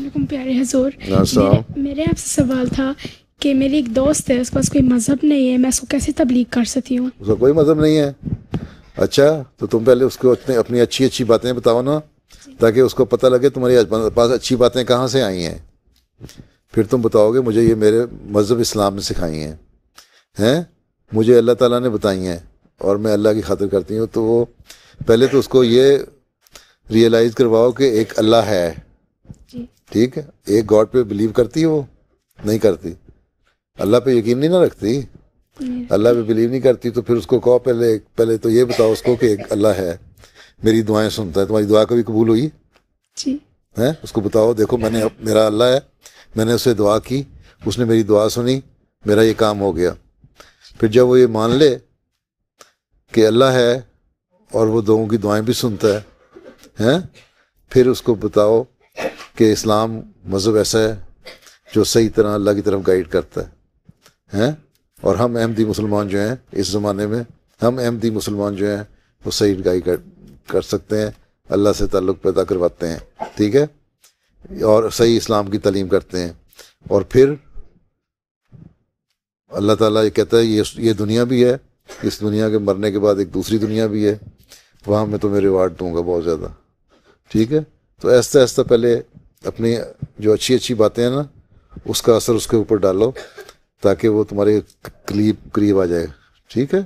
علیکم پیارے حضور. السلام. میرے آپ سے سوال تھا کہ میری ایک دوست ہے, اس کے پاس کوئی مذہب نہیں ہے, میں اس کو کیسے تبلیغ کر سکتی ہوں؟ اس کا کوئی مذہب نہیں ہے. اچھا, تو تم پہلے اس کو اپنی اچھی باتیں بتاؤ نا, تاکہ اس کو پتہ لگے تمہاری پاس اچھی باتیں کہاں سے آئی ہیں. پھر تم بتاؤ گے مجھے یہ میرے مذہب اسلام نے سکھائی ہیں, مجھے اللہ تعالیٰ نے بتائی ہیں اور میں اللہ کی خاطر کرتی ہوں. تو وہ پہلے تو اس کو یہ ریئلائز کرواؤ کہ ایک اللہ ہے. ٹھیک ہے, ایک گاڈ پہ بلیو کرتی ہے, وہ نہیں کرتی. اللہ پہ یقین نہیں نہ رکھتی, اللہ پہ بلیو نہیں کرتی. تو پھر اس کو کہو پہلے تو یہ بتاؤ اس کو کہ ایک اللہ ہے, میری دعائیں سنتا ہے. تمہاری دعا کبھی قبول ہوئی ہے؟ اس کو بتاؤ دیکھو میرا اللہ ہے, میں نے اسے دعا کی, اس نے میری دعا سنی, میرا یہ کام ہو گیا. پھر جب وہ یہ مان لے کہ اللہ ہے اور وہ لوگوں کی دعائیں بھی سنتا ہے, پھر اس کو بتاؤ کہ اسلام مذہب ایسا ہے جو صحیح طرح اللہ کی طرف گائیڈ کرتا ہے. اور ہم احمدی مسلمان جو ہیں اس زمانے میں, ہم احمدی مسلمان جو ہیں وہ صحیح گائیڈ کر سکتے ہیں, اللہ سے تعلق پیدا کرواتے ہیں. ٹھیک ہے, اور صحیح اسلام کی تعلیم کرتے ہیں. اور پھر اللہ تعالیٰ یہ کہتا ہے یہ دنیا بھی ہے, اس دنیا کے مرنے کے بعد ایک دوسری دنیا بھی ہے, وہاں میں تمہیں ریوارڈ دوں گا بہت زیادہ. ٹھیک ہے, تو آہستہ آہستہ پہلے اپنی جو اچھی باتیں ہیں نا, اس کا اثر اس کے اوپر ڈالو, تاکہ وہ تمہارے قریب آ جائے. ٹھیک ہے.